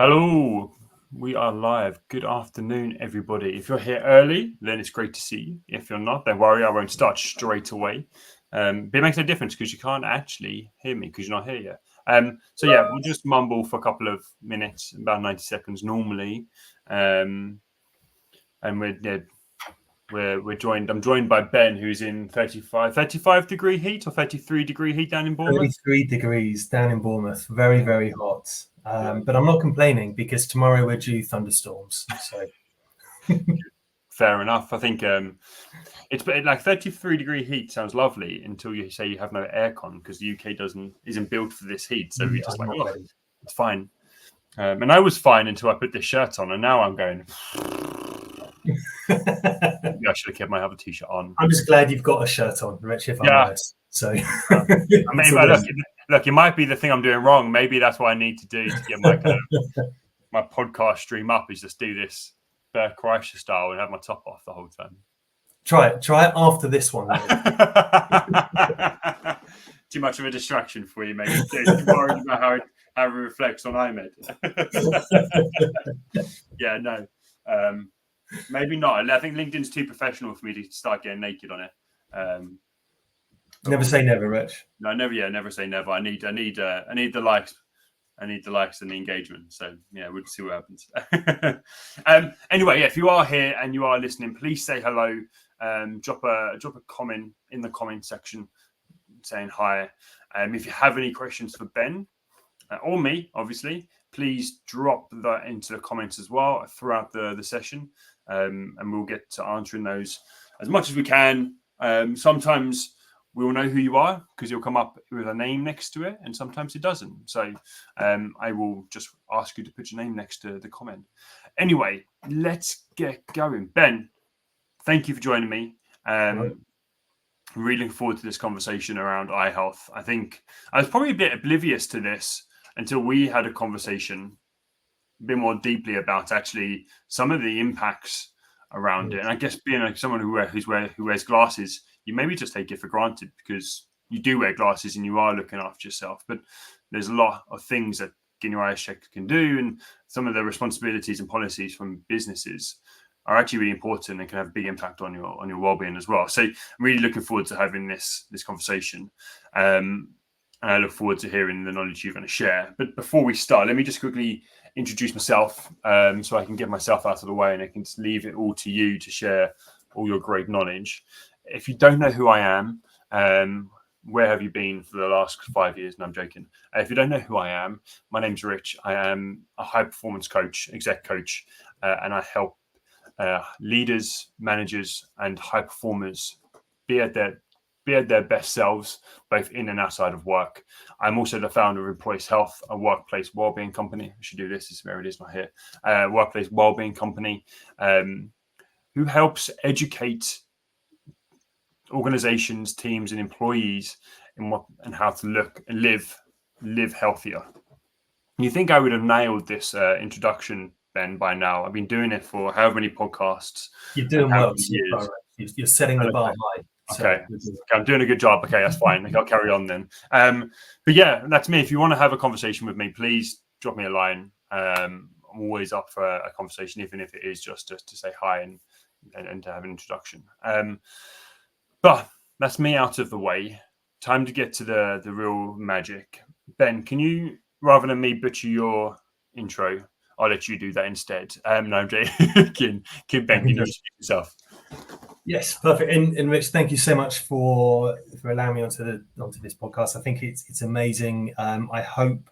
Hello, we are live. Good afternoon, everybody. If you're here early, then it's great to see you. If you're not, don't worry, I won't start straight away. But it makes no difference because you can't actually hear me because you're not here yet. So yeah, we'll just mumble for a couple of minutes, about 90 seconds normally. And we're joined. I'm joined by Ben, who's in 35 degree heat or 33 degree heat down in Bournemouth. 33 degrees down in Bournemouth. Very, very hot. But I'm not complaining because tomorrow we're due thunderstorms. So fair enough. I think it's like 33 degree heat sounds lovely until you say you have no aircon because the UK isn't built for this heat. So you're just like, oh, it's fine. And I was fine until I put this shirt on, and now I'm going. I should have kept my other t-shirt on. I'm just glad you've got a shirt on, Rich, if I'm honest. So I mean, look, it might be the thing I'm doing wrong. Maybe that's what I need to do to get my my podcast stream up is just do this Bert Kreischer style and have my top off the whole time. Try it after this one. Too much of a distraction for you, mate. You're worried about how it reflects on EyeMed. Yeah, no. Maybe not. I think LinkedIn's too professional for me to start getting naked on it. Never say never, Rich. No, never. Yeah, never say never. I need the likes. I need the likes and the engagement. So yeah, we'll see what happens. Anyway, yeah, if you are here and you are listening, please say hello. Drop a comment in the comment section saying hi. If you have any questions for Ben or me, obviously, please drop that into the comments as well throughout the session, and we'll get to answering those as much as we can. Sometimes we'll know who you are because you'll come up with a name next to it, and sometimes it doesn't. So I will just ask you to put your name next to the comment. Anyway, let's get going. Ben, thank you for joining me. Really looking forward to this conversation around eye health. I think I was probably a bit oblivious to this until we had a conversation a bit more deeply about actually some of the impacts around it. And I guess being like someone who wears glasses, you maybe just take it for granted because you do wear glasses and you are looking after yourself. But there's a lot of things that getting your eyes checked can do, and some of the responsibilities and policies from businesses are actually really important and can have a big impact on your well-being as well. So I'm really looking forward to having this conversation. And I look forward to hearing the knowledge you're going to share. But before we start, let me just quickly introduce myself so I can get myself out of the way and I can just leave it all to you to share all your great knowledge. If you don't know who I am, where have you been for the last 5 years? No, I'm joking. If you don't know who I am, my name's Rich. I am a high-performance coach, exec coach, and I help leaders, managers, and high performers be at their best selves, both in and outside of work. I'm also the founder of Employees Health, a workplace wellbeing company. I should do this. There it is, not here. Workplace wellbeing company who helps educate organizations, teams, and employees in what and how to look and live healthier. You think I would have nailed this introduction, Ben, by now? I've been doing it for however many podcasts. You're doing well. You're setting the bar high. Okay, I'm doing a good job. Okay, that's fine. I'll carry on then. But yeah, that's me. If you want to have a conversation with me, please drop me a line. I'm always up for a conversation, even if it is just to say hi and to have an introduction. But that's me out of the way. Time to get to the real magic. Ben, can you, rather than me butcher your intro, I'll let you do that instead. No, I'm joking. Ben, you introduce yourself. Yes, perfect. And Rich, thank you so much for allowing me onto this podcast. I think it's amazing. I hope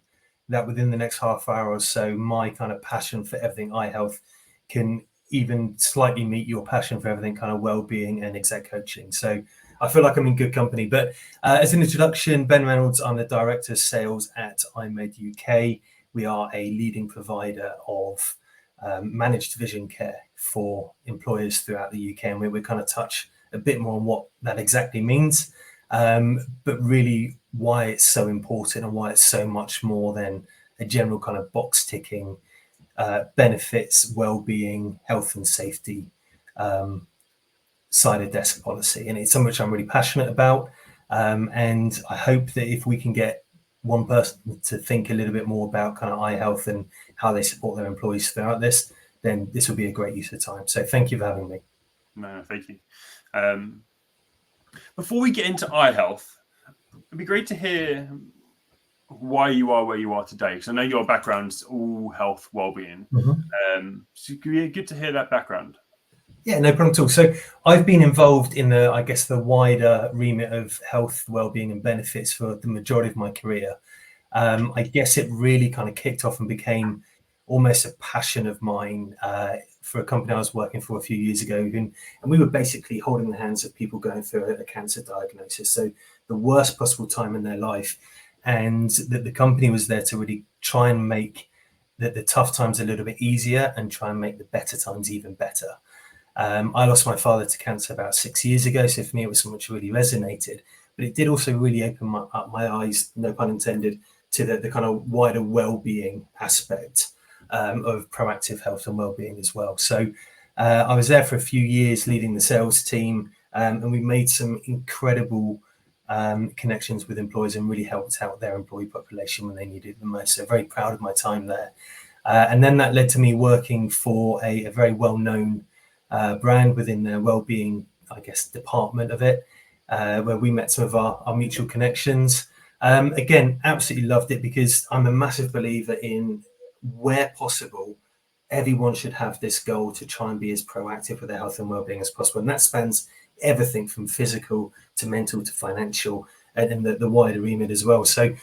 that within the next half hour or so, my kind of passion for everything eye health can even slightly meet your passion for everything kind of well-being and exec coaching. So I feel like I'm in good company. But as an introduction, Ben Reynolds, I'm the Director of Sales at EyeMed UK. We are a leading provider of managed vision care for employers throughout the UK, and we kind of touch a bit more on what that exactly means, but really why it's so important and why it's so much more than a general kind of box ticking benefits, well-being, health and safety side of desk policy. And it's something which I'm really passionate about, and I hope that if we can get one person to think a little bit more about kind of eye health and how they support their employees throughout this, then this will be a great use of time. So thank you for having me. No, thank you. Before we get into eye health, it'd be great to hear why you are where you are today, because I know your background's all health, well-being. So it'd be good to hear that background. Yeah, no problem at all. So I've been involved in the wider remit of health, well-being and benefits for the majority of my career. I guess it really kind of kicked off and became almost a passion of mine for a company I was working for a few years ago. And we were basically holding the hands of people going through a cancer diagnosis. So the worst possible time in their life. And the company was there to really try and make the tough times a little bit easier and try and make the better times even better. I lost my father to cancer about 6 years ago. So for me, it was something which really resonated. But it did also really open up my eyes, no pun intended, to the kind of wider well-being aspect of proactive health and well-being as well. So I was there for a few years leading the sales team, and we made some incredible connections with employers and really helped out their employee population when they needed it the most. So very proud of my time there. And then that led to me working for a very well-known brand within their well-being, I guess, department of it, where we met some of our mutual connections. Again, absolutely loved it because I'm a massive believer in, where possible, everyone should have this goal to try and be as proactive with their health and well-being as possible. And that spans everything from physical to mental to financial and the wider remit as well. So,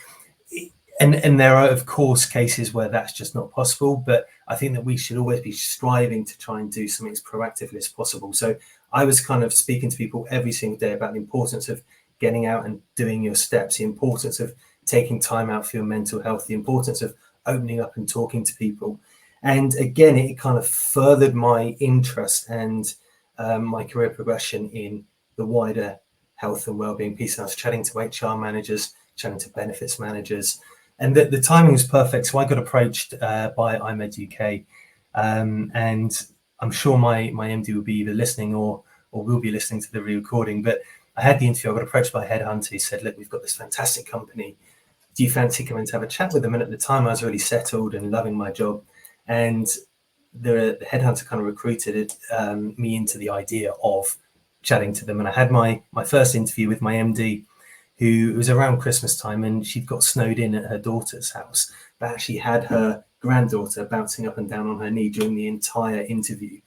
and there are, of course, cases where that's just not possible, but I think that we should always be striving to try and do something as proactively as possible. So I was kind of speaking to people every single day about the importance of getting out and doing your steps, the importance of taking time out for your mental health, the importance of opening up and talking to people. And again, it kind of furthered my interest and my career progression in the wider health and wellbeing piece. And I was chatting to HR managers, chatting to benefits managers, and the timing was perfect. So I got approached by EyeMed UK, and I'm sure my MD will be either listening or will be listening to the re-recording. But I had the interview. I got approached by a headhunter who said, "Look, we've got this fantastic company. Do you fancy coming to have a chat with them?" And at the time, I was really settled and loving my job. And the headhunter kind of recruited me into the idea of chatting to them. And I had my first interview with my MD, who was around Christmas time, and she'd got snowed in at her daughter's house, but actually had her granddaughter bouncing up and down on her knee during the entire interview.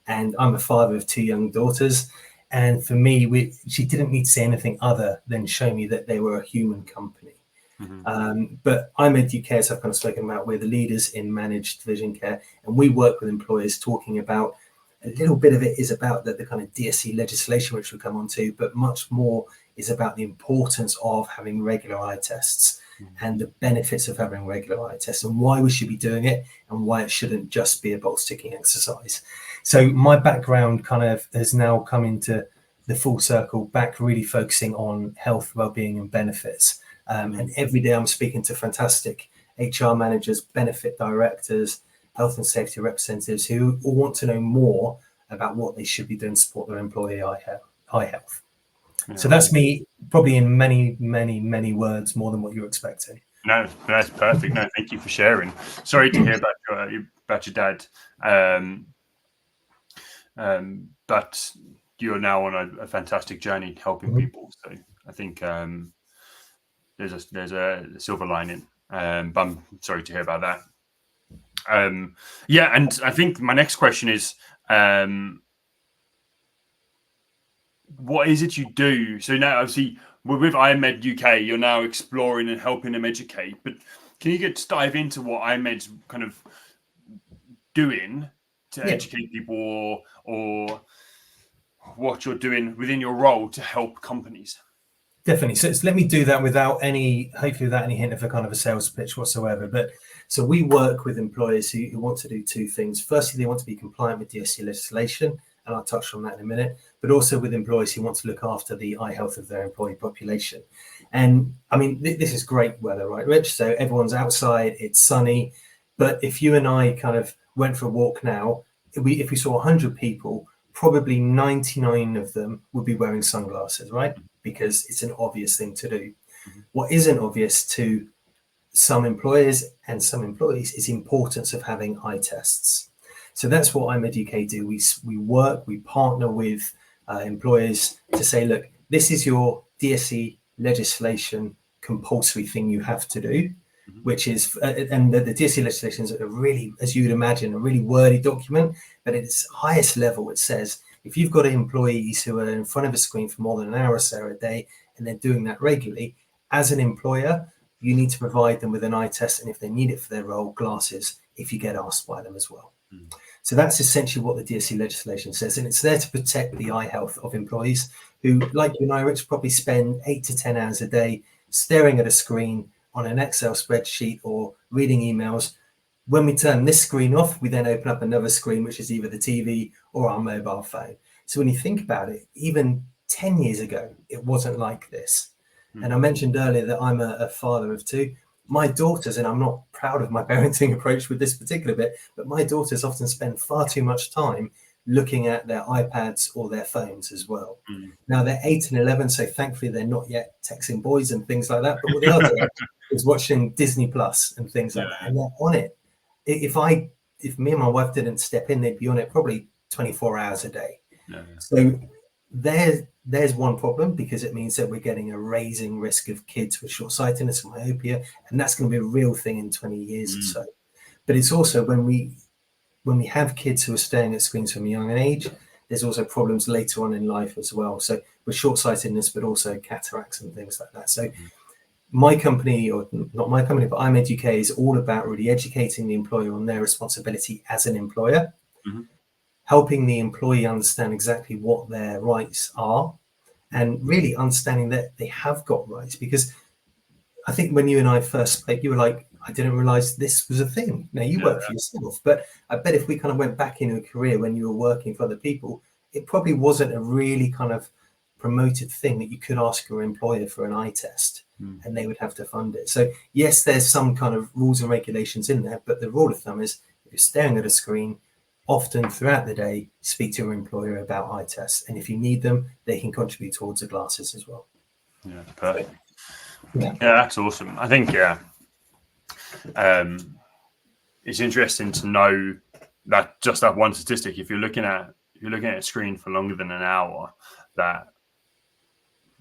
And I'm a father of 2 young daughters. And for me, she didn't need to say anything other than show me that they were a human company. But EyeMed UK, as I've kind of spoken about, we're the leaders in managed vision care, and we work with employers talking about, a little bit of it is about the kind of DSE legislation, which we'll come on to, but much more is about the importance of having regular eye tests and the benefits of having regular eye tests and why we should be doing it and why it shouldn't just be a box ticking exercise. So my background kind of has now come into the full circle back, really focusing on health, well-being and benefits. And every day I'm speaking to fantastic HR managers, benefit directors, health and safety representatives who all want to know more about what they should be doing to support their employee eye health. Yeah. So that's me, probably in many, many, many words, more than what you're expecting. No, that's perfect. No, thank you for sharing. Sorry to hear about your dad. But you're now on a fantastic journey helping people. So I think there's a silver lining. But I'm sorry to hear about that. Yeah, and I think my next question is, what is it you do? So now, obviously, with EyeMed UK, you're now exploring and helping them educate. But can you just dive into what EyeMed's kind of doing to educate people, or what you're doing within your role to help companies? Definitely. So let me do that hopefully without any hint of a kind of a sales pitch whatsoever. But so we work with employers who want to do 2 things. Firstly, they want to be compliant with DSE legislation, and I'll touch on that in a minute, but also with employers who want to look after the eye health of their employee population. And I mean, this is great weather, right, Rich? So everyone's outside, it's sunny. But if you and I kind of went for a walk now, if we saw 100 people, probably 99 of them would be wearing sunglasses, right? Because it's an obvious thing to do. What isn't obvious to some employers and some employees is the importance of having eye tests. So that's what EyeMed UK do. We partner with employers to say, look, this is your DSE legislation compulsory thing you have to do, which is, and the DSE legislation is a really, as you would imagine, a really wordy document, but at its highest level, it says, if you've got employees who are in front of a screen for more than an hour or so a day, and they're doing that regularly, as an employer, you need to provide them with an eye test, and if they need it for their role, glasses, if you get asked by them as well. So that's essentially what the DSE legislation says, and it's there to protect the eye health of employees who, like you and I, Rich, probably spend 8 to 10 hours a day staring at a screen on an Excel spreadsheet or reading emails. When we turn this screen off, we then open up another screen, which is either the TV or our mobile phone. So when you think about it, even 10 years ago, it wasn't like this. And I mentioned earlier that I'm a father of 2. My daughters, and I'm not proud of my parenting approach with this particular bit, but my daughters often spend far too much time looking at their iPads or their phones as well. Now they're 8 and 11, so thankfully they're not yet texting boys and things like that. But what they are doing is watching Disney Plus and things like that, and they're on it. If me and my wife didn't step in, they'd be on it probably 24 hours a day. So there's one problem, because it means that we're getting a raising risk of kids with short-sightedness and myopia, and that's going to be a real thing in 20 years or so. But it's also when we have kids who are staring at screens from a young age, there's also problems later on in life as well. So with short-sightedness, but also cataracts and things like that. So my company, or not my company, but EyeMed UK, is all about really educating the employer on their responsibility as an employer, helping the employee understand exactly what their rights are, and really understanding that they have got rights. Because I think when you and I first spoke, you were like, I didn't realize this was a thing. Now you work for yourself, but I bet if we kind of went back in a career when you were working for other people, it probably wasn't a really kind of promoted thing that you could ask your employer for an eye test and they would have to fund it. So yes, there's some kind of rules and regulations in there, but the rule of thumb is if you're staring at a screen, often throughout the day, speak to your employer about eye tests. And if you need them, they can contribute towards the glasses as well. Yeah, perfect. Yeah, that's awesome. I think, it's interesting to know that just that one statistic, if you're looking at a screen for longer than an hour, that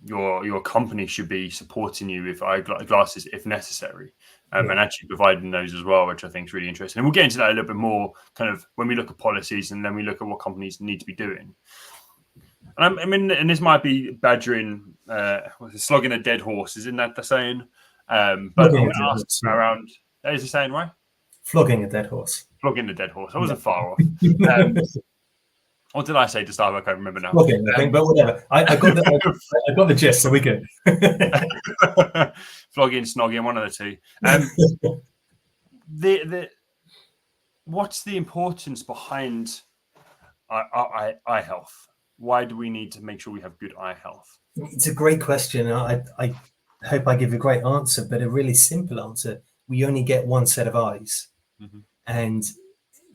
your company should be supporting you with eyeglasses if necessary, and actually providing those as well, which I think is really interesting. And we'll get into that a little bit more kind of when we look at policies, and then we look at what companies need to be doing. And I mean, and this might be badgering, slogging a dead horse, isn't that the saying? But I'm going to ask around, is the saying right? Flogging a dead horse. Flogging a dead horse. I wasn't far off. What did I say to start? I can't remember now. Flogging, I think, but whatever. I got the gist, so we good. Flogging, snogging, one of the two. What's the importance behind eye health? Why do we need to make sure we have good eye health? It's a great question. I hope I give a great answer, but a really simple answer. We only get one set of eyes, and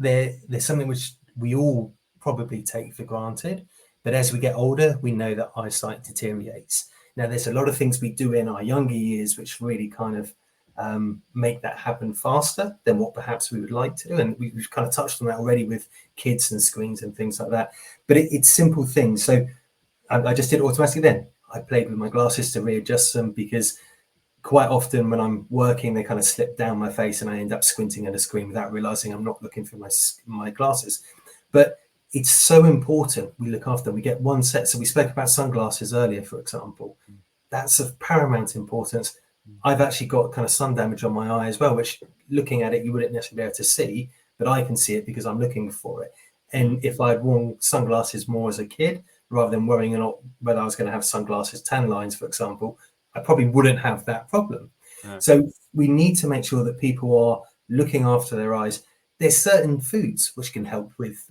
there's something which we all probably take for granted, but as we get older, we know that eyesight deteriorates. Now, there's a lot of things we do in our younger years which really kind of make that happen faster than what perhaps we would like to do, and we've kind of touched on that already with kids and screens and things like that. But it's simple things. So I just did it automatically then. I played with my glasses to readjust them, because quite often when I'm working, they kind of slip down my face and I end up squinting at a screen without realizing I'm not looking for my glasses. But it's so important we look after. We get one set. So we spoke about sunglasses earlier, for example. That's of paramount importance. I've actually got kind of sun damage on my eye as well, which looking at it, you wouldn't necessarily be able to see, but I can see it because I'm looking for it. And if I'd worn sunglasses more as a kid, rather than worrying a lot whether I was going to have sunglasses tan lines, for example, I probably wouldn't have that problem. So we need to make sure that people are looking after their eyes. There's certain foods which can help with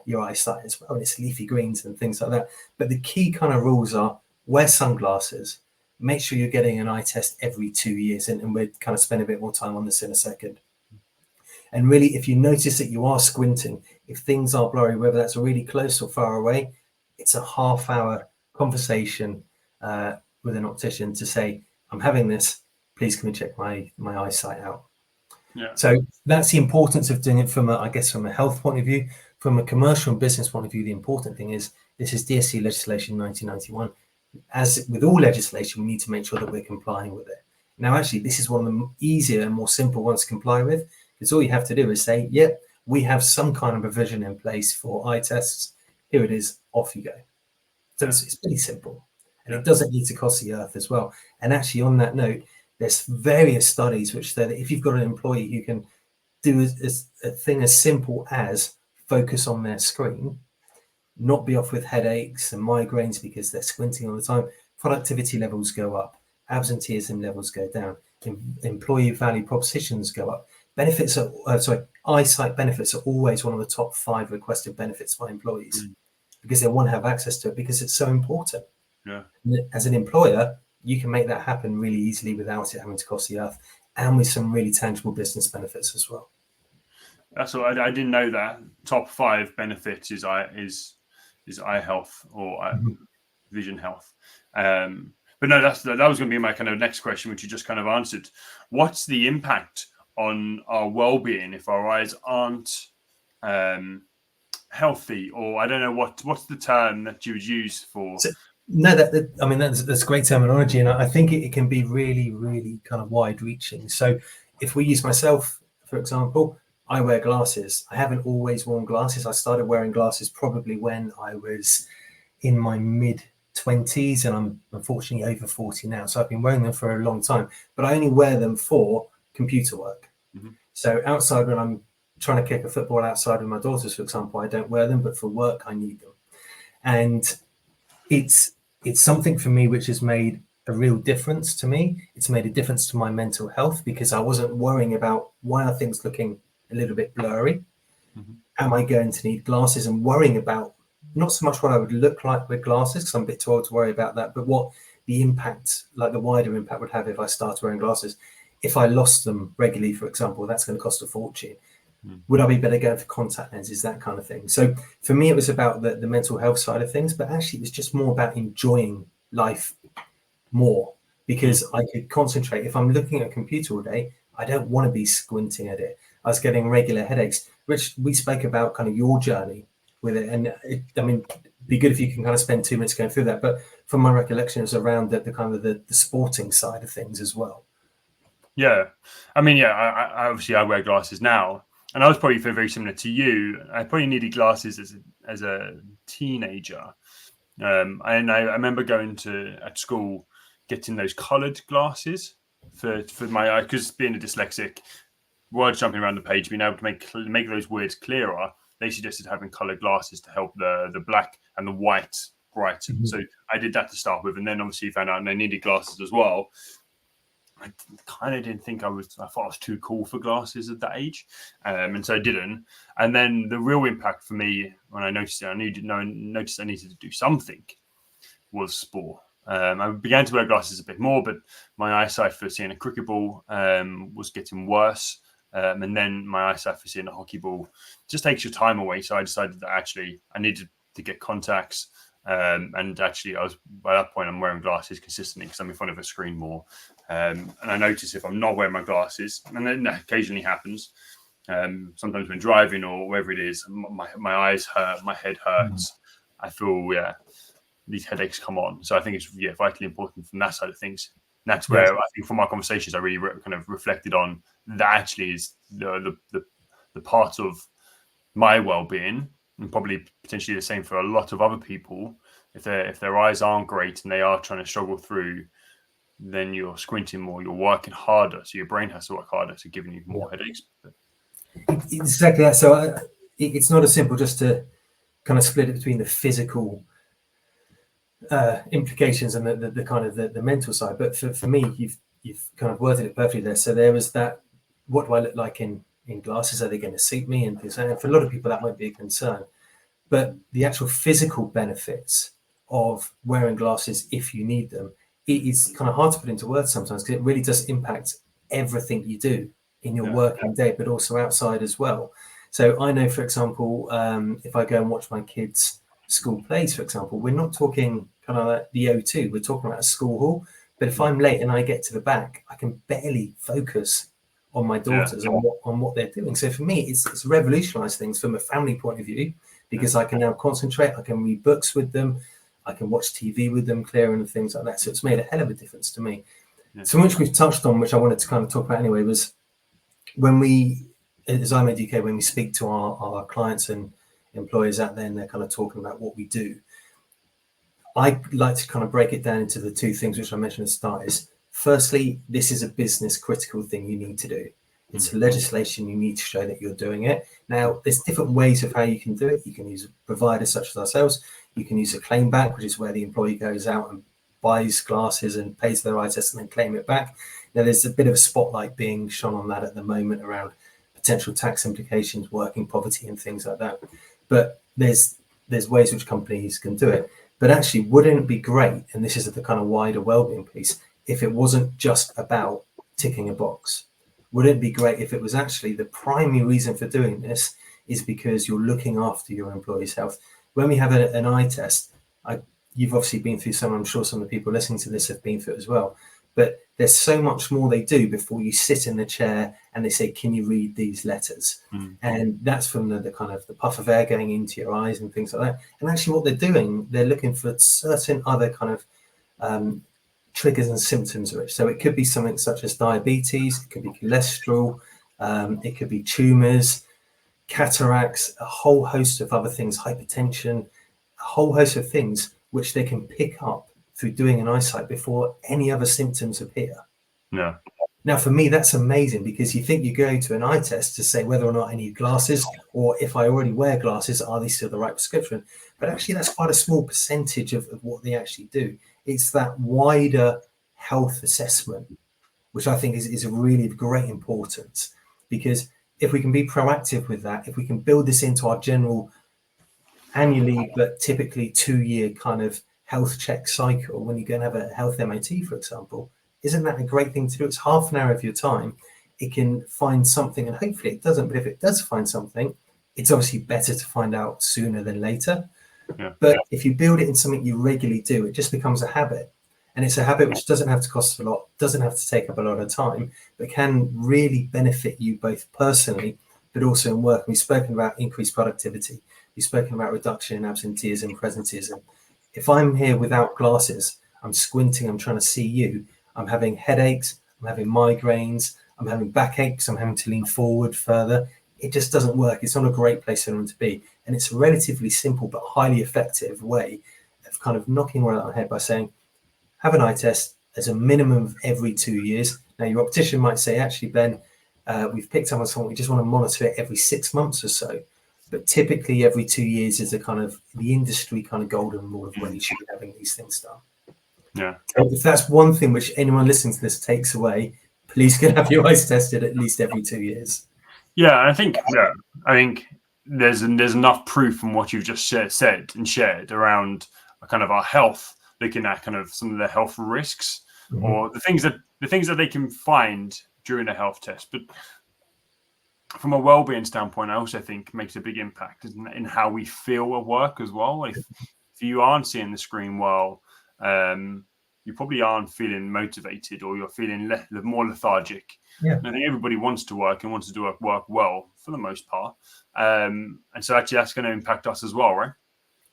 your eyesight as well. It's leafy greens and things like that. But the key kind of rules are wear sunglasses, make sure you're getting an eye test every 2 years, and we'll kind of spend a bit more time on this in a second. And really, if you notice that you are squinting, if things are blurry, whether that's really close or far away, it's a half-hour conversation with an optician to say, I'm having this, please can we check my eyesight out? Yeah. So that's the importance of doing it from a health point of view. From a commercial and business point of view, the important thing is this is DSC legislation 1991. As with all legislation, we need to make sure that we're complying with it. Now, actually, this is one of the easier and more simple ones to comply with, because all you have to do is say, yep, we have some kind of provision in place for eye tests. Here it is, off you go. So it's pretty simple. And it doesn't need to cost the earth as well. And actually, on that note, there's various studies which say that if you've got an employee who can do a thing as simple as focus on their screen, not be off with headaches and migraines because they're squinting all the time, productivity levels go up, absenteeism levels go down, employee value propositions go up. Eyesight benefits are always one of the top 5 requested benefits by employees because they want to have access to it because it's so important. Yeah. As an employer, you can make that happen really easily without it having to cost the earth, and with some really tangible business benefits as well. That's all. I didn't know that top 5 benefits is eye health or vision health. But no, that was going to be my kind of next question, which you just kind of answered. What's the impact on our well-being if our eyes aren't healthy? Or I don't know what's the term that you would use for. No, that's great terminology, and I think it can be really, really kind of wide-reaching. So, if we use myself, for example, I wear glasses. I haven't always worn glasses. I started wearing glasses probably when I was in my mid-20s, and I'm unfortunately over 40 now. So I've been wearing them for a long time, but I only wear them for computer work. Mm-hmm. So outside, when I'm trying to kick a football outside with my daughters, for example, I don't wear them, but for work, I need them. And it's something for me which has made a real difference to me. It's made a difference to my mental health because I wasn't worrying about why are things looking a little bit blurry. Mm-hmm. Am I going to need glasses, and worrying about not so much what I would look like with glasses, because I'm a bit too old to worry about that, but what the impact, like the wider impact would have if I started wearing glasses. If I lost them regularly, for example, that's going to cost a fortune. Would I be better going for contact lenses, that kind of thing? So for me, it was about the mental health side of things, but actually it was just more about enjoying life more because I could concentrate. If I'm looking at a computer all day, I don't want to be squinting at it. I was getting regular headaches, which we spoke about kind of your journey with it. And it'd be good if you can kind of spend 2 minutes going through that. But from my recollection, it was around the kind of the sporting side of things as well. Yeah. I obviously I wear glasses now. And I was probably very similar to you. I probably needed glasses as a teenager. And I remember going at school, getting those coloured glasses for my eye, because being a dyslexic, words jumping around the page, being able to make those words clearer, they suggested having coloured glasses to help the black and the white brighten. Mm-hmm. So I did that to start with. And then obviously found out they needed glasses as well. I kind of didn't think I thought I was too cool for glasses at that age. And so I didn't. And then the real impact for me when I noticed it, I needed to do something, was sport. I began to wear glasses a bit more, but my eyesight for seeing a cricket ball was getting worse. And then my eyesight for seeing a hockey ball just takes your time away. So I decided that actually I needed to get contacts. And actually, by that point, I'm wearing glasses consistently because I'm in front of a screen more. And I notice if I'm not wearing my glasses, and then that occasionally happens, sometimes when driving or wherever it is, my eyes hurt, my head hurts. I feel, these headaches come on. So I think it's vitally important from that side of things. And that's where I think from our conversations, I really kind of reflected on that actually is the part of my well-being, and probably potentially the same for a lot of other people. If their eyes aren't great and they are trying to struggle through, then you're squinting more, you're working harder, so your brain has to work harder, so giving you more headaches. Exactly that. So it's not as simple just to kind of split it between the physical implications and the kind of the mental side. But for me, you've kind of worded it perfectly there. So there was that, what do I look like in glasses? Are they going to suit me? And things. And for a lot of people, that might be a concern. But the actual physical benefits of wearing glasses, if you need them, it is kind of hard to put into words sometimes because it really does impact everything you do in your working day, but also outside as well. So I know, for example, if I go and watch my kids' school plays, for example, we're not talking kind of like the O2. We're talking about a school hall. But if I'm late and I get to the back, I can barely focus on my daughters and on what they're doing. So for me, it's revolutionized things from a family point of view, because I can now concentrate, I can read books with them, I can watch TV with them clearer and things like that. So it's made a hell of a difference to me. So which we've touched on, which I wanted to kind of talk about anyway, was when we, as eyemed UK, when we speak to our clients and employers out there and they're kind of talking about what we do, I like to kind of break it down into the two things which I mentioned at the start. Is firstly, this is a business critical thing you need to do. It's legislation, you need to show that you're doing it. Now, there's different ways of how you can do it. You can use providers such as ourselves. You can use a claim back, which is where the employee goes out and buys glasses and pays their eye test and then claim it back. Now, there's a bit of a spotlight being shone on that at the moment around potential tax implications, working poverty and things like that. But there's ways which companies can do it. But actually, wouldn't it be great, and this is the kind of wider wellbeing piece, if it wasn't just about ticking a box? Wouldn't it be great if it was actually the primary reason for doing this is because you're looking after your employees' health? When we have an eye test, you've obviously been through some, I'm sure some of the people listening to this have been through it as well, but there's so much more they do before you sit in the chair and they say, can you read these letters? And that's from the kind of the puff of air going into your eyes and things like that. And actually what they're doing, they're looking for certain other kind of triggers and symptoms of it. So it could be something such as diabetes, it could be cholesterol, it could be tumors, cataracts, a whole host of other things, hypertension, a whole host of things which they can pick up through doing an eyesight before any other symptoms appear. Yeah. Now, for me, that's amazing, because you think you go to an eye test to say whether or not I need glasses, or if I already wear glasses, are they still the right prescription? But actually, that's quite a small percentage of what they actually do. It's that wider health assessment, which I think is a really great importance, because if we can be proactive with that, if we can build this into our general annually, but typically 2-year kind of health check cycle, when you go and have a health MOT, for example, isn't that a great thing to do? It's half an hour of your time. It can find something, and hopefully it doesn't, but if it does find something, it's obviously better to find out sooner than later. But if you build it in something you regularly do, it just becomes a habit. And it's a habit which doesn't have to cost a lot, doesn't have to take up a lot of time, but can really benefit you both personally, but also in work. We've spoken about increased productivity. We've spoken about reduction in absenteeism, presenteeism. If I'm here without glasses, I'm squinting, I'm trying to see you, I'm having headaches, I'm having migraines, I'm having backaches, I'm having to lean forward further. It just doesn't work. It's not a great place for them to be. And it's a relatively simple but highly effective way of kind of knocking one out of the head by saying, have an eye test as a minimum of every 2 years. Now, your optician might say, actually, Ben, we've picked up on something, we just want to monitor it every 6 months or so. But typically every 2 years is a kind of the industry kind of golden rule of when you should be having these things done. Yeah. So if that's one thing which anyone listening to this takes away, please go have your eyes tested at least every 2 years. Yeah, I think there's enough proof from what you've just said and shared around kind of our health, looking at kind of some of the health risks or the things that they can find during a health test. But from a well-being standpoint, I also think makes a big impact in how we feel at work as well. If you aren't seeing the screen well, you probably aren't feeling motivated, or you're feeling more lethargic. Yeah. And I think everybody wants to work and wants to do work well for the most part. And so actually that's going to impact us as well, right?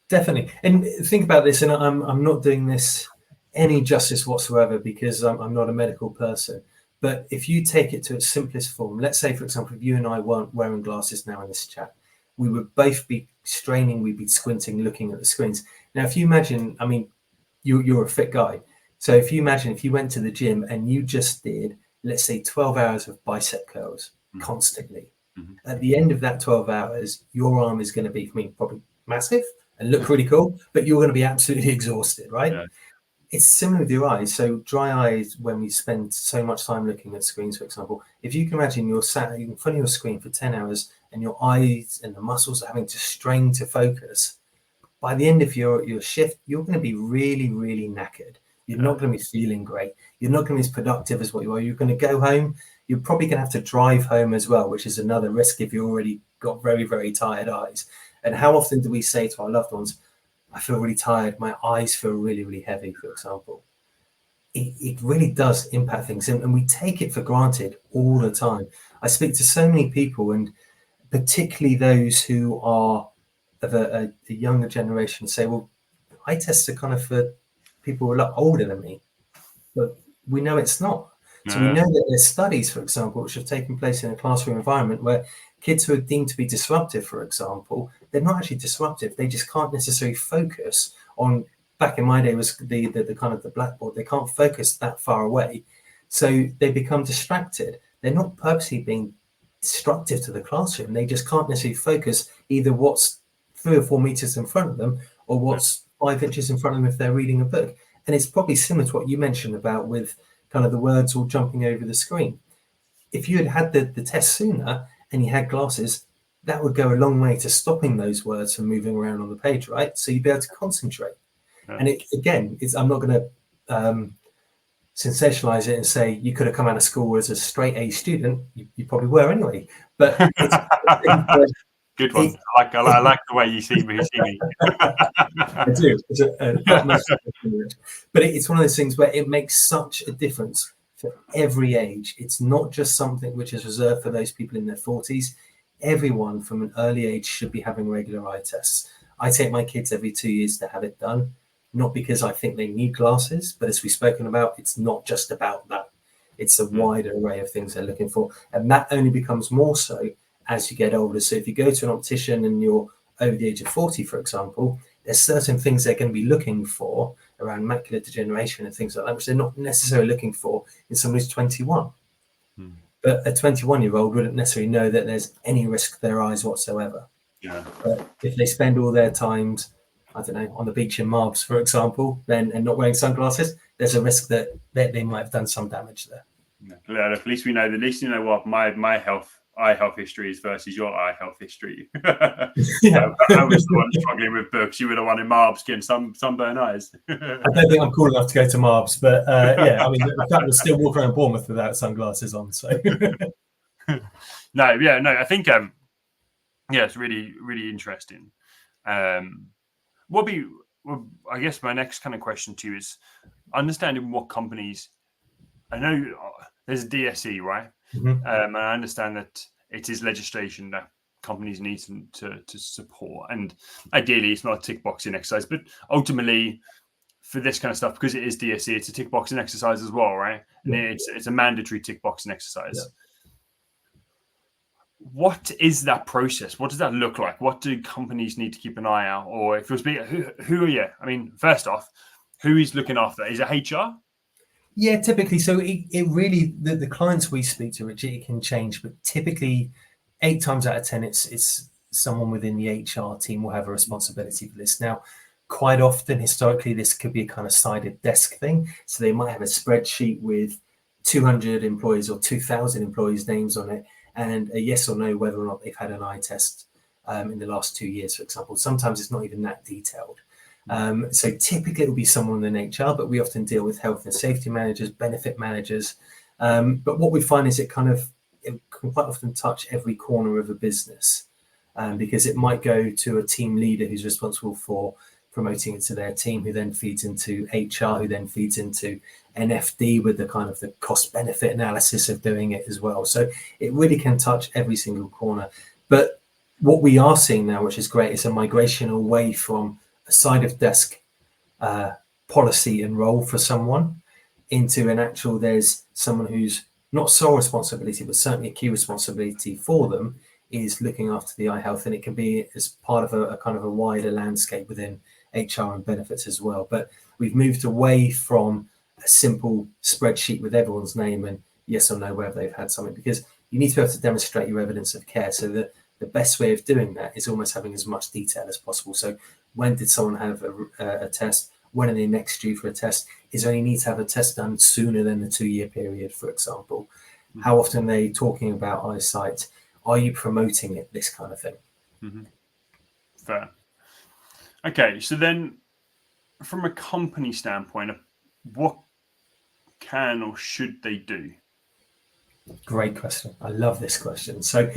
Definitely. And think about this, and I'm not doing this any justice whatsoever because I'm not a medical person. But if you take it to its simplest form, let's say, for example, if you and I weren't wearing glasses now in this chat, we would both be straining, we'd be squinting, looking at the screens. Now, if you imagine, I mean, you're a fit guy. So if you imagine if you went to the gym and you just did, let's say, 12 hours of bicep curls constantly, at the end of that 12 hours, your arm is going to be, I mean, probably massive and look really cool, but you're going to be absolutely exhausted, right? Yeah. It's similar with your eyes. So dry eyes, when we spend so much time looking at screens, for example, if you can imagine you're sat in front of your screen for 10 hours and your eyes and the muscles are having to strain to focus, by the end of your shift, you're going to be really, really knackered. You're not going to be feeling great. You're not going to be as productive as what you are. You're going to go home. You're probably going to have to drive home as well, which is another risk if you've already got very, very tired eyes. And how often do we say to our loved ones, I feel really tired, my eyes feel really, really heavy, for example? it really does impact things, and we take it for granted all the time. I speak to so many people, and particularly those who are of a younger generation, say, well, eye tests are kind of for people who are a lot older than me, but we know it's not. So we know that there's studies, for example, which have taken place in a classroom environment where kids who are deemed to be disruptive, for example, they're not actually disruptive. They just can't necessarily focus on, back in my day was the kind of the blackboard. They can't focus that far away. So they become distracted. They're not purposely being destructive to the classroom. They just can't necessarily focus either what's 3 or 4 meters in front of them or what's 5 inches in front of them if they're reading a book. And it's probably similar to what you mentioned about with kind of the words all jumping over the screen. If you had the test sooner and you had glasses, that would go a long way to stopping those words from moving around on the page, right? So you'd be able to concentrate. Yeah. And I'm not going to sensationalize it and say you could have come out of school as a straight A student. You probably were anyway. But it's, good one. I like the way you see me. I do. But it's one of those things where it makes such a difference for every age. It's not just something which is reserved for those people in their 40s. Everyone from an early age should be having regular eye tests. I take my kids every 2 years to have it done, not because I think they need glasses, but as we've spoken about, it's not just about that. It's a wider array of things they're looking for. And that only becomes more so as you get older. So if you go to an optician and you're over the age of 40, for example, there's certain things they're going to be looking for around macular degeneration and things like that, which they're not necessarily looking for in someone who's 21. But a 21-year-old wouldn't necessarily know that there's any risk to their eyes whatsoever. Yeah. But if they spend all their time, I don't know, on the beach in Marbs, for example, then and not wearing sunglasses, there's a risk that they might have done some damage there. Yeah, at least we know. At least you know what my eye health history is versus your eye health history. Yeah. I was the one struggling with books. You were the one in Marbs getting sunburned eyes. I don't think I'm cool enough to go to Marbs, but yeah, I mean, the fact was still walking around Bournemouth without sunglasses on. So no, I think it's really, really interesting. I guess my next kind of question to you is understanding what companies. I know there's a DSE, right? Mm-hmm. And I understand that it is legislation that companies need to support. And ideally, it's not a tick boxing exercise, but ultimately, for this kind of stuff, because it is DSE, it's a tick boxing exercise as well, right? And it's a mandatory tick boxing exercise. Yeah. What is that process? What does that look like? What do companies need to keep an eye out? Or if it was who are you? I mean, first off, who is looking after that? Is it HR? Yeah, typically. So it really, the clients we speak to, Richard, it can change, but typically 8 times out of 10, it's someone within the HR team will have a responsibility for this. Now, quite often, historically, this could be a kind of sided desk thing. So they might have a spreadsheet with 200 employees or 2,000 employees' names on it, and a yes or no whether or not they've had an eye test in the last 2 years, for example. Sometimes it's not even that detailed. So typically it will be someone in HR, but we often deal with health and safety managers, benefit managers. But what we find is it can quite often touch every corner of a business because it might go to a team leader who's responsible for promoting it to their team, who then feeds into HR, who then feeds into NFD with the kind of the cost benefit analysis of doing it as well. So it really can touch every single corner. But what we are seeing now, which is great, is a migration away from a side of desk policy and role for someone into an actual, there's someone who's not sole responsibility, but certainly a key responsibility for them is looking after the eye health. And it can be as part of a kind of a wider landscape within HR and benefits as well. But we've moved away from a simple spreadsheet with everyone's name and yes or no whether they've had something, because you need to be able to demonstrate your evidence of care. So that the best way of doing that is almost having as much detail as possible. So when did someone have a test? When are they next due for a test? Is there any need to have a test done sooner than the 2-year period, for example? Mm-hmm. How often are they talking about eyesight? Are you promoting it? This kind of thing. Mm-hmm. Fair. Okay, so then from a company standpoint, what can or should they do? Great question. I love this question. So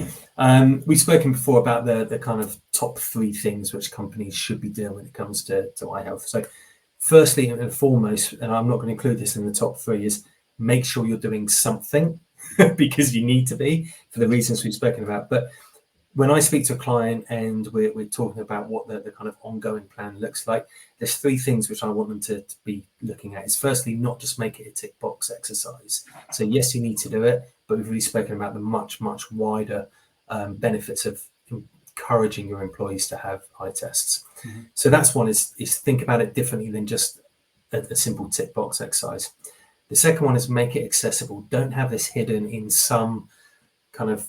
we've spoken before about the kind of top 3 things which companies should be doing when it comes to eye health. So firstly and foremost, and I'm not going to include this in the top 3, is make sure you're doing something because you need to be for the reasons we've spoken about. But when I speak to a client and we're talking about what the kind of ongoing plan looks like, there's 3 things which I want them to be looking at. Is firstly, not just make it a tick box exercise. So yes, you need to do it, but we've really spoken about the much wider benefits of encouraging your employees to have eye tests. Mm-hmm. So that's one, is think about it differently than just a simple tick box exercise. The second one is make it accessible. Don't have this hidden in some kind of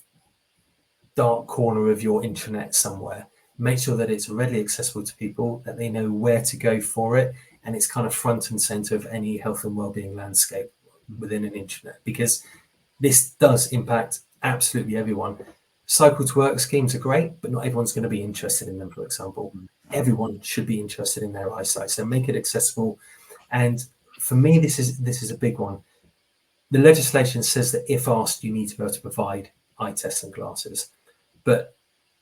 dark corner of your intranet somewhere. Make sure that it's readily accessible to people, that they know where to go for it, and it's kind of front and center of any health and wellbeing landscape within an intranet, because this does impact absolutely everyone. Cycle to work schemes are great, but not everyone's going to be interested in them, for example. Everyone should be interested in their eyesight, so make it accessible. And for me, this is a big one. The legislation says that if asked, you need to be able to provide eye tests and glasses. But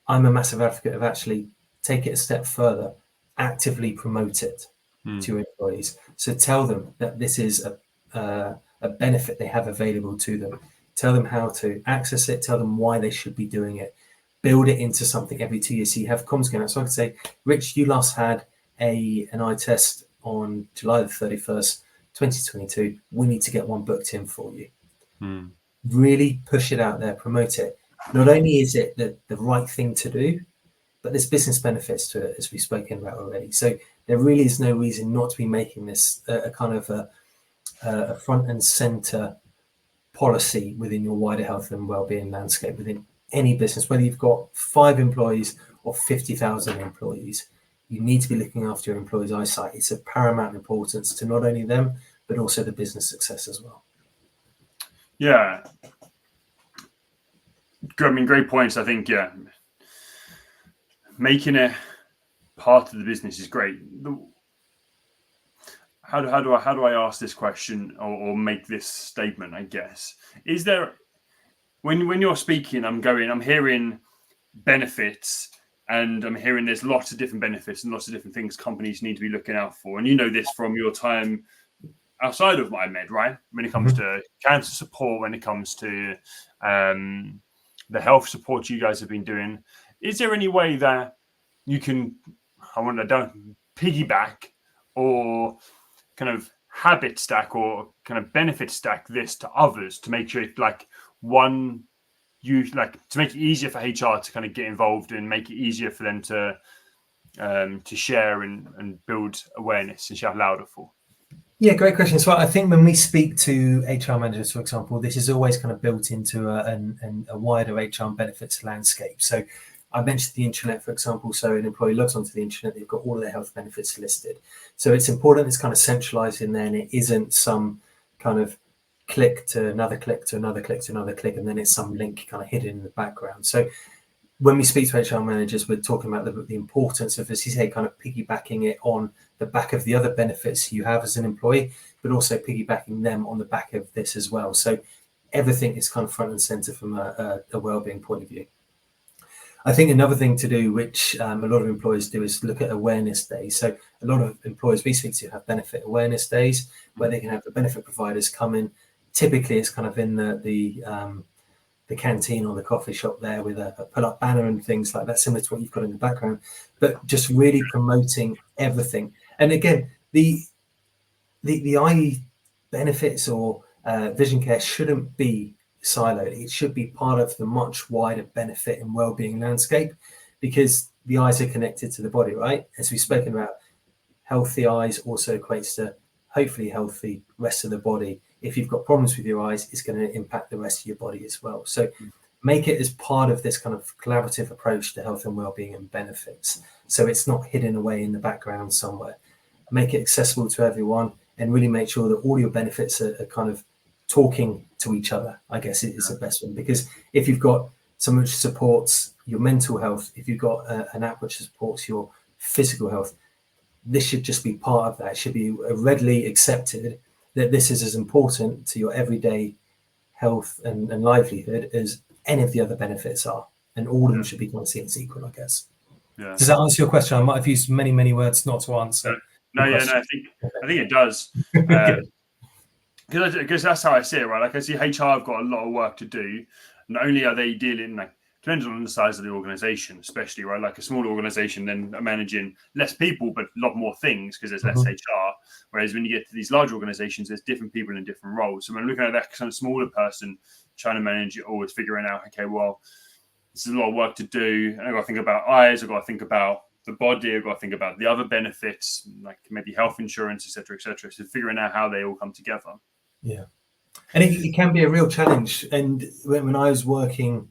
I'm a massive advocate of actually take it a step further, actively promote it to your employees. So tell them that this is a benefit they have available to them. Tell them how to access it. Tell them why they should be doing it. Build it into something every 2 years. So you have comms going out. So I could say, Rich, you last had an eye test on July the 31st, 2022. We need to get one booked in for you. Really push it out there, promote it. Not only is it the right thing to do, but there's business benefits to it, as we've spoken about already. So there really is no reason not to be making this a kind of a front and center policy within your wider health and wellbeing landscape, within any business, whether you've got 5 employees or 50,000 employees. You need to be looking after your employees' eyesight. It's of paramount importance to not only them, but also the business success as well. Yeah. I mean, great points. I think, making it part of the business is great. How do I ask this question or make this statement? I guess, is there, when you're speaking, I'm hearing benefits, and I'm hearing there's lots of different benefits and lots of different things companies need to be looking out for. And you know this from your time outside of EyeMed, right? When it comes to cancer support, when it comes to the health support you guys have been doing, is there any way that you can, don't piggyback or kind of habit stack or kind of benefit stack this to others to make sure it's like one, you like to make it easier for HR to kind of get involved and make it easier for them to share and build awareness and shout louder for? Yeah, great question. So I think when we speak to HR managers, for example, this is always kind of built into a wider HR benefits landscape. So I mentioned the intranet, for example. So an employee logs onto the intranet, they've got all of their health benefits listed. So it's important it's kind of centralized in there, and it isn't some kind of click to another click to another click to another click, and then it's some link kind of hidden in the background. So when we speak to HR managers, we're talking about the importance of, as you say, kind of piggybacking it on the back of the other benefits you have as an employee, but also piggybacking them on the back of this as well. So everything is kind of front and center from a wellbeing point of view. I think another thing to do, which a lot of employers do, is look at awareness days. So a lot of employers we speak to have benefit awareness days where they can have the benefit providers come in. Typically, it's kind of in the canteen or the coffee shop there with a pull-up banner and things like that, similar to what you've got in the background, but just really promoting everything. And again, the eye benefits or vision care shouldn't be siloed. It should be part of the much wider benefit and well-being landscape, because the eyes are connected to the body, right? As we've spoken about, healthy eyes also equates to hopefully healthy rest of the body. If you've got problems with your eyes, it's going to impact the rest of your body as well. So make it as part of this kind of collaborative approach to health and well-being and benefits. So it's not hidden away in the background somewhere. Make it accessible to everyone, and really make sure that all your benefits are kind of talking to each other, I guess is the best one. Because if you've got someone which supports your mental health, if you've got an app which supports your physical health, this should just be part of that. It should be readily accepted that this is as important to your everyday health and livelihood as any of the other benefits are. And all of them should be seen as equal, I guess. Yeah. Does that answer your question? I might have used many words not to answer. No, Good yeah, no, question. I think it does. Good. Because that's how I see it, right? Like I see HR have got a lot of work to do. Not only are they dealing, like, depending on the size of the organization, especially, right? Like a small organization, then managing less people, but a lot more things because there's less HR. Whereas when you get to these large organizations, there's different people in different roles. So when looking at that kind of smaller person trying to manage it, always figuring out, okay, well, this is a lot of work to do. And I've got to think about eyes. I've got to think about the body. I've got to think about the other benefits, like maybe health insurance, et cetera, et cetera. So figuring out how they all come together. Yeah. And it can be a real challenge. And when I was working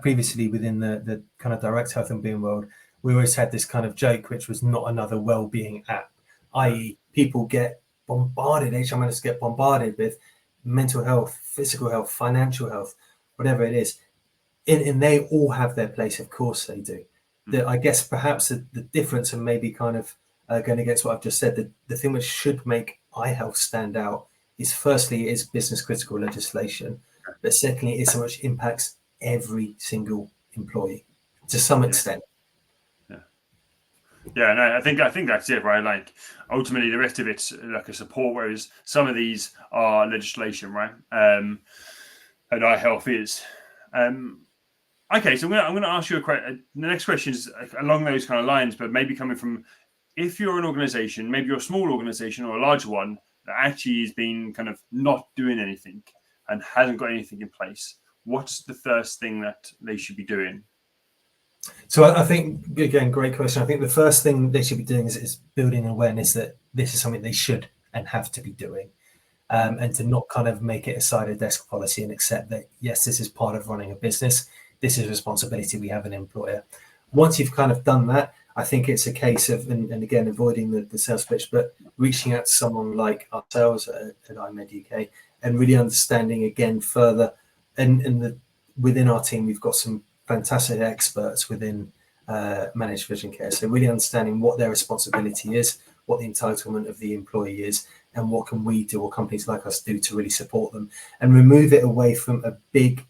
previously within the kind of direct health and being world, we always had this kind of joke, which was not another well-being app, i.e. people get bombarded, HR managers get bombarded with mental health, physical health, financial health, whatever it is. And they all have their place, of course they do. I guess perhaps the difference, and maybe kind of going against what I've just said, the thing which should make eye health stand out is firstly, it is business critical legislation, but secondly, it's so much impacts every single employee to some extent. Yeah, no, I think that's it, right? Like ultimately, the rest of it's like a support, whereas some of these are legislation, right? And eye health is. Okay, so I'm gonna ask you a question. The next question is along those kind of lines, but maybe coming from, if you're an organization, maybe you're a small organization or a large one that actually has been kind of not doing anything and hasn't got anything in place, what's the first thing that they should be doing? So I think, again, great question. I think the first thing they should be doing is building awareness that this is something they should and have to be doing, and to not kind of make it a side of desk policy and accept that, yes, this is part of running a business. This is a responsibility we have an employer. Once you've kind of done that, I think it's a case of, and again, avoiding the sales pitch, but reaching out to someone like ourselves at EyeMed UK and really understanding again further. And within our team, we've got some fantastic experts within managed vision care. So really understanding what their responsibility is, what the entitlement of the employee is, and what can we do or companies like us do to really support them and remove it away from a big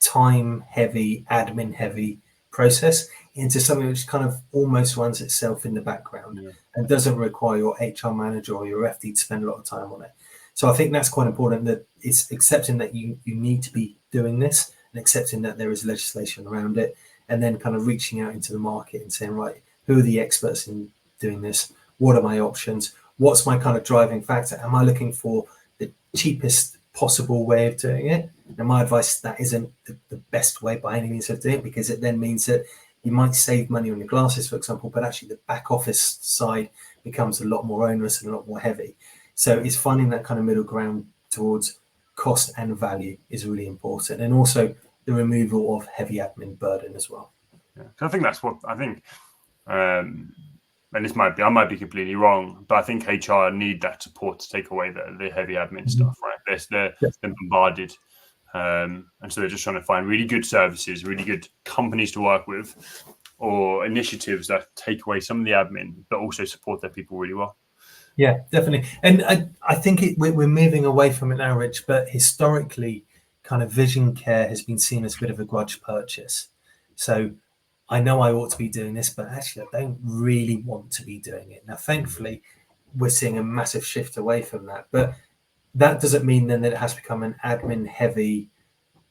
time-heavy, admin-heavy process into something which kind of almost runs itself in the background and doesn't require your HR manager or your FD to spend a lot of time on it. So I think that's quite important, that it's accepting that you need to be doing this and accepting that there is legislation around it, and then kind of reaching out into the market and saying, right, who are the experts in doing this? What are my options? What's my kind of driving factor? Am I looking for the cheapest possible way of doing it? And my advice is that isn't the best way by any means of doing it, because it then means that you might save money on your glasses, for example, but actually the back office side becomes a lot more onerous and a lot more heavy. So it's finding that kind of middle ground towards cost and value is really important. And also the removal of heavy admin burden as well. Yeah, so I think that's what I think. And this might be, I might be completely wrong, but I think HR need that support to take away the heavy admin stuff, right? They're bombarded. And so they're just trying to find really good services, really good companies to work with, or initiatives that take away some of the admin, but also support their people really well. Yeah, definitely. And I think we're moving away from it now, Rich, but historically, kind of vision care has been seen as a bit of a grudge purchase. So I know I ought to be doing this, but actually I don't really want to be doing it. Now, thankfully, we're seeing a massive shift away from that. But that doesn't mean then that it has become an admin-heavy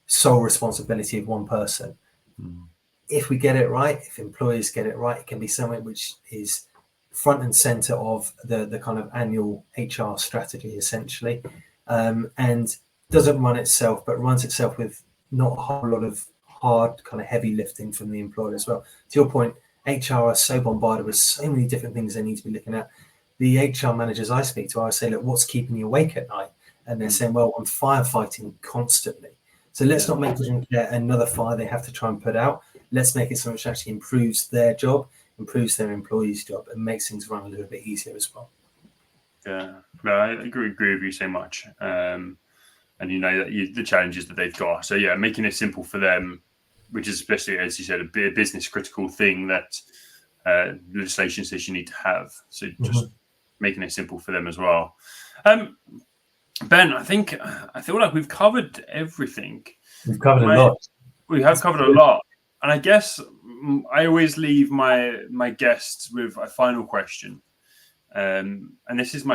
sole responsibility of one person. If we get it right, if employers get it right, it can be something which is front and center of the kind of annual HR strategy, essentially, and doesn't run itself, but runs itself with not a whole lot of hard kind of heavy lifting from the employer as well. To your point, HR are so bombarded with so many different things they need to be looking at. The HR managers I speak to, I say, look, what's keeping you awake at night? And they're saying, well, I'm firefighting constantly. So let's not make vision care another fire they have to try and put out. Let's make it something which actually improves their job, improves their employees' job, and makes things run a little bit easier as well. Yeah, no, I agree with you so much. And you know that the challenges that they've got. So yeah, making it simple for them, which is especially, as you said, a business critical thing that legislation says you need to have. So just making it simple for them as well. Ben, I feel like we've covered everything. We've covered a lot. We have covered a lot. And I guess I always leave my guests with a final question. And this is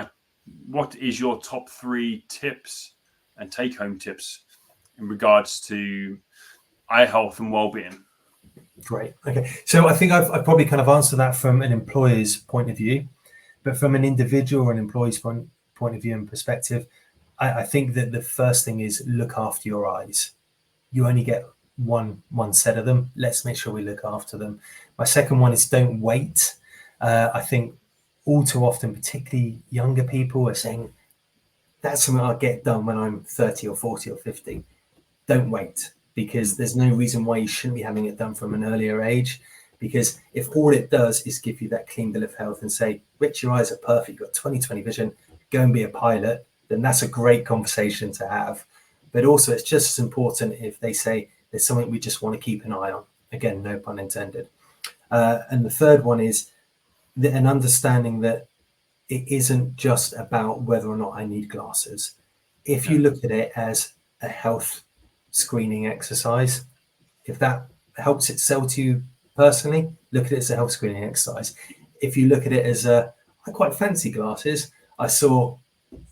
what is your top 3 tips and take-home tips in regards to eye health and well-being? Great. Okay. So I think I've probably kind of answered that from an employer's point of view, but from an individual or an employee's point of view and perspective, I think that the first thing is look after your eyes. You only get one set of them. Let's make sure we look after them. My second one is don't wait. I think all too often, particularly younger people, are saying that's something I'll get done when I'm 30 or 40 or 50. Don't wait, because there's no reason why you shouldn't be having it done from an earlier age. Because if all it does is give you that clean bill of health and say, Rich, your eyes are perfect, you've got 20/20 vision, go and be a pilot, then that's a great conversation to have. But also, it's just as important if they say there's something we just want to keep an eye on. Again, no pun intended. And the third one is an understanding that it isn't just about whether or not I need glasses. If you look at it as a health screening exercise, if that helps it sell to you personally, look at it as a health screening exercise. If you look at it as I quite fancy glasses, I saw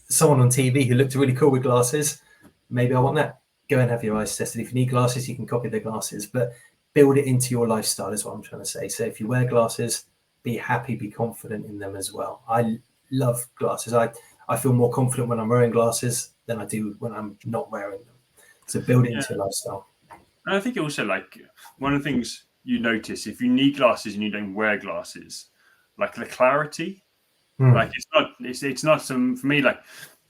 someone on TV who looked really cool with glasses, maybe I want that. Go and have your eyes tested. If you need glasses, you can copy the glasses, but build it into your lifestyle is what I'm trying to say. So if you wear glasses, be happy, be confident in them as well. I love glasses. I feel more confident when I'm wearing glasses than I do when I'm not wearing them. So build it into your lifestyle. And I think also, like, one of the things you notice, if you need glasses and you don't wear glasses, like the clarity, like it's not some, for me, like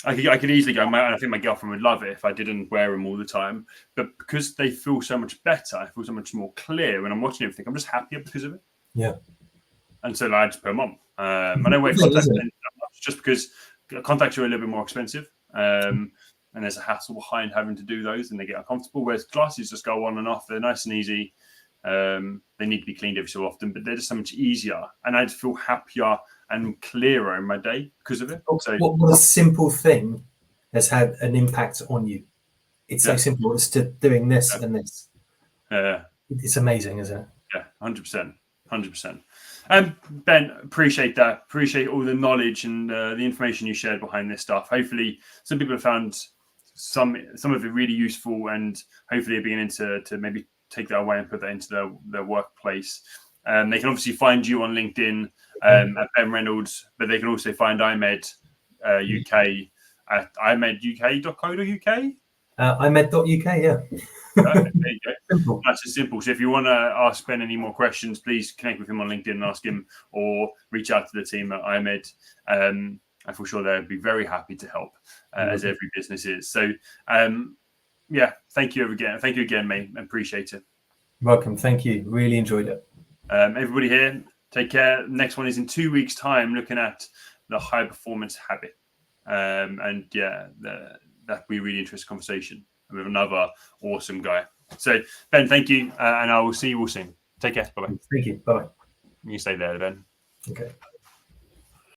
I could easily go, and I think my girlfriend would love it if I didn't wear them all the time, but because they feel so much better, I feel so much more clear when I'm watching everything. I'm just happier because of it. Yeah. And so I just put them on. I don't wear contacts just because contacts are a little bit more expensive. And there's a hassle behind having to do those, and they get uncomfortable. Whereas glasses just go on and off; they're nice and easy. They need to be cleaned every so often, but they're just so much easier, and I just feel happier and clearer in my day because of it. So, what a simple thing has had an impact on you. It's so simple. It's to doing this and this. It's amazing, isn't it? Yeah, 100%, 100%. Ben, appreciate that. Appreciate all the knowledge and the information you shared behind this stuff. Hopefully, some people have found some of it really useful, and hopefully are beginning to maybe take that away and put that into their workplace. They can obviously find you on LinkedIn at Ben Reynolds, but they can also find EyeMed UK at eyemeduk.co.uk. EyeMed.uk, yeah. Perfect. There you go. Simple. That's as simple. So if you want to ask Ben any more questions, please connect with him on LinkedIn and ask him, or reach out to the team at EyeMed. I'm for sure they'd be very happy to help, as every business is. So, thank you again. Thank you again, mate. I appreciate it. Welcome. Thank you. Really enjoyed it. Everybody here, take care. Next one is in 2 weeks' time, looking at the high performance habit. That'd be a really interesting conversation with another awesome guy. So, Ben, thank you, and I will see you all soon. Take care. Bye-bye. Thank you. Bye-bye. You stay there, Ben. Okay.